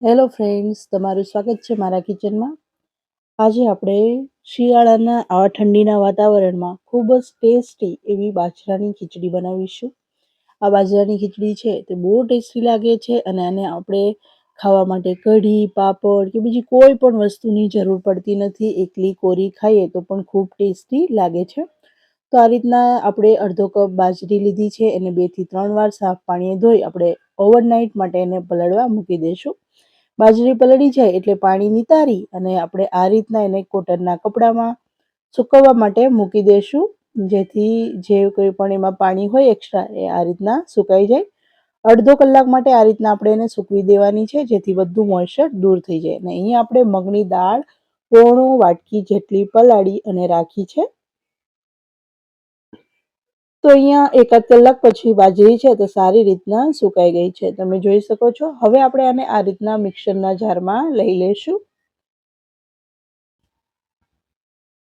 Hello friends, તમારું સ્વાગત છે મારા કિચનમાં. આજે આપણે શિયાળાના આવા ઠંડીના વાતાવરણમાં ખૂબ જ ટેસ્ટી એવી બાજરાની ખીચડી બનાવીશું. આ બાજરાની ખીચડી છે તે બહુ ટેસ્ટી લાગે છે અને આને આપણે ખાવા માટે કઢી, પાપડ કે બીજી કોઈ પણ વસ્તુની જરૂર પડતી નથી. એકલી કોરી ખાઈએ તો પણ ખૂબ ટેસ્ટી લાગે છે. તો આ રીતના આપણે અડધો કપ બાજરી લીધી છે, એને 2 થી 3 વાર સાફ પાણીએ ધોઈ આપણે ઓવરનાઇટ માટે એને પલળવા મૂકી દઈશું. બાજરી પલળી જાય એટલે પાણી નિતારી અને આપણે આ રીતના એને કોટનના કપડામાં સૂકવવા માટે મૂકી દઈશું, જેથી જે કોઈ પણ એમાં પાણી હોય એક્સ્ટ્રા એ આ રીતના સુકાઈ જાય. અડધો કલાક માટે આ રીતના આપણે એને સૂકવી દેવાની છે, જેથી બધું મોઇશ્ચર દૂર થઈ જાય. અને અહીંયા આપણે મગની દાળ પોણો વાટકી જેટલી પલાળી અને રાખી છે. તો અહીંયા એકાદ કલાક પછી બાજરી છે તે સારી રીતના સુકાઈ ગઈ છે, તમે જોઈ શકો છો. હવે આપણે આને આ રીતના મિક્સરના જારમાં લઈ લઈશું.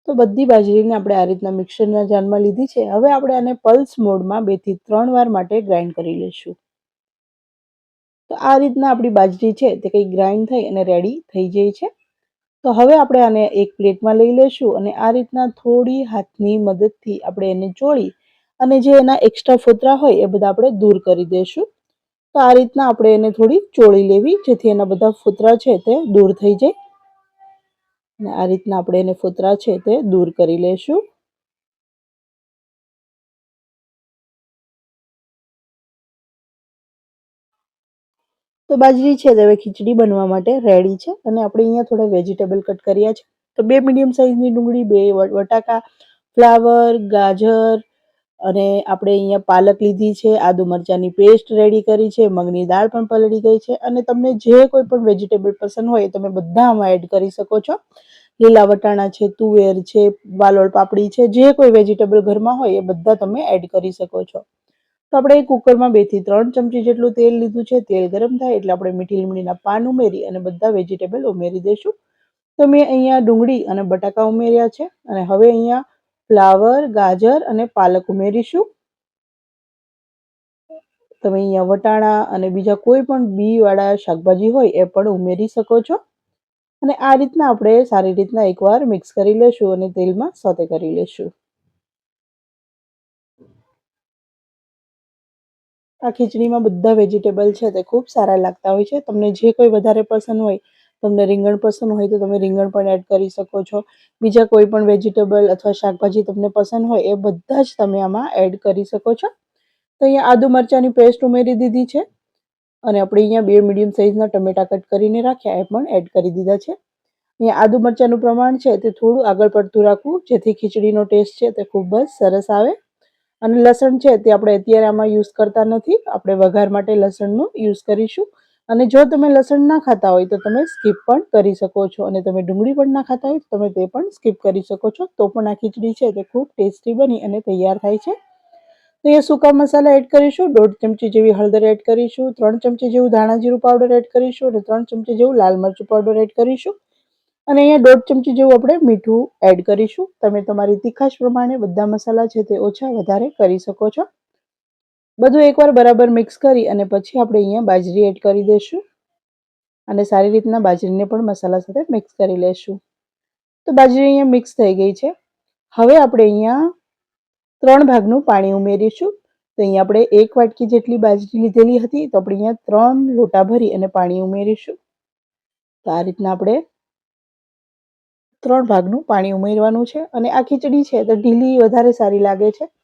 તો બધી બાજરીને આપણે આ રીતના મિક્સરના જારમાં લીધી છે. હવે આપણે આને પલ્સ મોડમાં 2 થી 3 વાર માટે ગ્રાઇન્ડ કરી લઈશું. તો આ રીતના આપણી બાજરી છે તે કંઈ ગ્રાઇન્ડ થઈ અને રેડી થઈ જાય છે. તો હવે આપણે આને એક પ્લેટમાં લઈ લઈશું અને આ રીતના થોડી હાથની મદદથી આપણે એને ચોળી અને જે એના એક્સ્ટ્રા ફોતરા હોય એ બધા આપણે દૂર કરી દઈશું. તો આ રીતના આપણે એને થોડી ચોળી લેવી, જેથી એના બધા ફોતરા છે તે દૂર થઈ જાય. અને આ રીતના આપણે એને ફોતરા છે તે દૂર કરી લઈશું. તો બાજરી છે તે હવે ખીચડી બનવા માટે રેડી છે અને આપણે અહીંયા થોડા વેજીટેબલ કટ કર્યા છે. તો 2 મીડિયમ સાઇઝની ડુંગળી, 2 બટાકા, ફ્લાવર, ગાજર અને આપણે અહીંયા પાલક લીધી છે, આદુ મરચાંની પેસ્ટ રેડી કરી છે, મગની દાળ પણ પલળી ગઈ છે. અને તમને જે કોઈ પણ વેજીટેબલ પસંદ હોય તમે બધા આમાં એડ કરી શકો છો. લીલા વટાણા છે, તુવેર છે, વાલોળ પાપડી છે, જે કોઈ વેજીટેબલ ઘરમાં હોય એ બધા તમે એડ કરી શકો છો. તો આપણે કુકરમાં 2 થી 3 ચમચી જેટલું તેલ લીધું છે. તેલ ગરમ થાય એટલે આપણે મીઠી લીમડીના પાન ઉમેરી અને બધા વેજીટેબલ ઉમેરી દઈશું. તો મેં અહીંયા ડુંગળી અને બટાકા ઉમેર્યા છે અને હવે અહીંયા ફ્લાવર, ગાજર અને પાલક ઉમેરીશું. તમે અહીંયા વટાણા અને બીજા કોઈ પણ બીવાળા શાકભાજી હોય એ પણ ઉમેરી શકો છો. અને આ રીતના આપણે સારી રીતના એકવાર મિક્સ કરી લેશું અને તેલમાં સોતે કરી લેશું. આ ખીચડીમાં બધા વેજીટેબલ છે તે ખૂબ સારા લાગતા હોય છે. તમને જે કોઈ વધારે પસંદ હોય, તમને રીંગણ પસંદ હોય તો તમે રીંગણ પણ એડ કરી શકો છો. બીજા કોઈ પણ વેજીટેબલ અથવા શાકભાજી તમને પસંદ હોય એ બધા જ તમે આમાં એડ કરી શકો છો. તો અહીંયા આદુ મરચાંની પેસ્ટ ઉમેરી દીધી છે અને આપણે અહીંયા 2 મીડિયમ સાઇઝના ટમેટા કટ કરીને રાખ્યા એ પણ એડ કરી દીધા છે. અહીંયા આદુ મરચાંનું પ્રમાણ છે તે થોડું આગળ પડતું રાખવું, જેથી ખીચડીનો ટેસ્ટ છે તે ખૂબ જ સરસ આવે. અને લસણ છે તે આપણે અત્યારે આમાં યુઝ કરતા નથી, આપણે વઘાર માટે લસણનું યુઝ કરીશું. અને જો તમે લસણ ના ખાતા હોય તો તમે સ્કીપ પણ કરી શકો છો અને તમે ડુંગળી પણ ના ખાતા હોય તો તમે તે પણ સ્કીપ કરી શકો છો. તો પણ આ ખીચડી છે તે ખૂબ ટેસ્ટી બની અને તૈયાર થાય છે. તો એ સૂકા મસાલા એડ કરીશું, 1.5 ચમચી જેવી હળદર એડ કરીશું, 3 ચમચી જેવું ધાણા જીરું પાવડર એડ કરીશું અને 3 ચમચી જેવું લાલ મરચું પાવડર એડ કરીશું. અને અહીંયા 1.5 ચમચી જેવું આપણે મીઠું એડ કરીશું. તમે તમારી તીખાશ પ્રમાણે બધા મસાલા છે તે ઓછા વધારે કરી શકો છો. બધું એકવાર બરાબર મિક્સ કરી અને પછી આપણે અહીંયા બાજરી એડ કરી દઈશું અને સારી રીતના બાજરીને પણ મસાલા સાથે મિક્સ કરી લેશું. તો બાજરી અહીંયા મિક્સ થઈ ગઈ છે. હવે આપણે અહીંયા 3 ભાગનું પાણી ઉમેરીશું. તો અહીંયા આપણે 1 વાટકી જેટલી બાજરી લીધેલી હતી, તો આપણે અહીંયા 3 લોટા ભરી અને પાણી ઉમેરીશું. તો આ રીતના આપણે 3 ભાગનું પાણી ઉમેરવાનું છે અને આ ખીચડી છે તો ઢીલી વધારે સારી લાગે છે.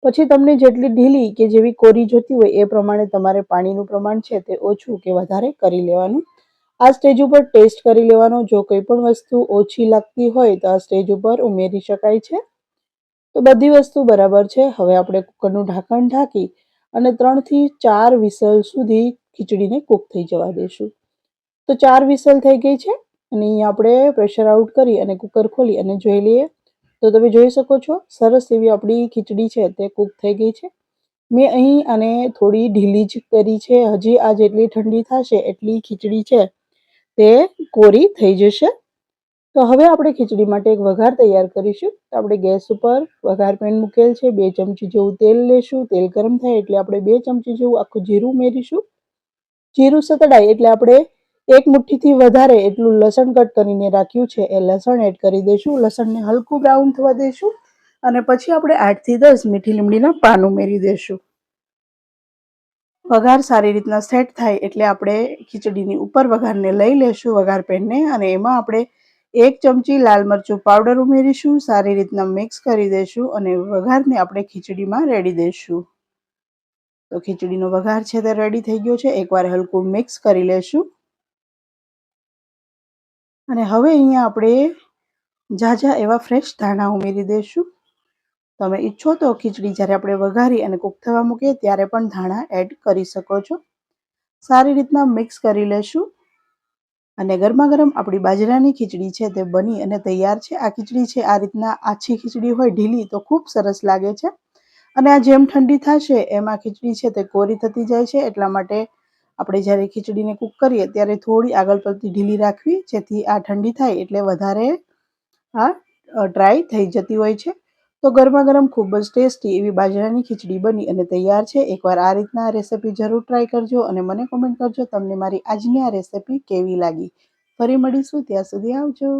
પછી તમને જેટલી ઢીલી કે જેવી કોરી જોતી હોય એ પ્રમાણે તમારે પાણીનું પ્રમાણ છે તે ઓછું કે વધારે કરી લેવાનું. આ સ્ટેજ ઉપર ટેસ્ટ કરી લેવાનો. જો કોઈ પણ વસ્તુ ઓછી લાગતી હોય તો આ સ્ટેજ ઉપર ઉમેરી શકાય છે. તો બધી વસ્તુ બરાબર છે. હવે આપણે કુકરનું ઢાંકણ ઢાંકી અને 3 થી 4 વિસલ સુધી ખીચડીને કૂક થઈ જવા દઈશું. તો 4 વિસલ થઈ ગઈ છે અને અહીંયા આપણે પ્રેશર આઉટ કરી અને કુકર ખોલી અને જોઈ લઈએ. તો તમે જોઈ શકો છો સરસ એવી આપણી ખીચડી છે તે કૂક થઈ ગઈ છે. મેં અહીં આને થોડી ઢીલી જ કરી છે. હજી આ જેટલી ઠંડી થશે એટલી ખીચડી છે તે કોરી થઈ જશે. તો હવે આપણે ખીચડી માટે એક વઘાર તૈયાર કરીશું. તો આપણે ગેસ ઉપર વઘાર પેન મૂકેલ છે. 2 ચમચી જેવું તેલ લેશું. તેલ ગરમ થાય એટલે આપણે 2 ચમચી જેવું આખું જીરું ઉમેરીશું. જીરું સતળાય એટલે આપણે 1 મુઠ્ઠીથી વધારે એટલું લસણ કટ કરીને રાખ્યું છે એ લસણ એડ કરી દઈશું. લસણને હલકું બ્રાઉન થવા દઈશું અને પછી આપણે 8 થી 10 મીઠી લીમડીના પાન ઉમેરી દઈશું. વઘાર સારી રીતના સેટ થાય એટલે આપણે ખીચડીની ઉપર વઘારને લઈ લેશું, વઘાર પેનને, અને એમાં આપણે 1 ચમચી લાલ મરચું પાવડર ઉમેરીશું. સારી રીતના મિક્સ કરી દઈશું અને વઘારને આપણે ખીચડીમાં રેડી દઈશું. તો ખીચડીનો વઘાર છે તે રેડી થઈ ગયો છે. એકવાર હલકું મિક્સ કરી લેશું અને હવે અહીંયા આપણે ઝાઝા એવા ફ્રેશ ધાણા ઉમેરી દઈશું. તમે ઈચ્છો તો ખીચડી જ્યારે આપણે વઘારી અને કૂક થવા મૂકીએ ત્યારે પણ ધાણા એડ કરી શકો છો. સારી રીતના મિક્સ કરી લેશું અને ગરમા ગરમ આપણી બાજરાની ખીચડી છે તે બની અને તૈયાર છે. આ ખીચડી છે આ રીતના આછી ખીચડી હોય ઢીલી તો ખૂબ સરસ લાગે છે અને આ જેમ ઠંડી થશે એમ આ ખીચડી છે તે કોરી થતી જાય છે. એટલા માટે આપણે જ્યારે ખીચડીને કૂક કરીએ ત્યારે થોડી આગળ પડતી ઢીલી રાખવી, જેથી આ ઠંડી થાય એટલે વધારે ડ્રાય થઈ જતી હોય છે. તો ગરમા ગરમ ખૂબ જ ટેસ્ટી એવી બાજરાની ખીચડી બની અને તૈયાર છે. એકવાર આ રીતના આ રેસીપી જરૂર ટ્રાય કરજો અને મને કોમેન્ટ કરજો તમને મારી આજની આ રેસીપી કેવી લાગી. ફરી મળીશું, ત્યાં સુધી આવજો.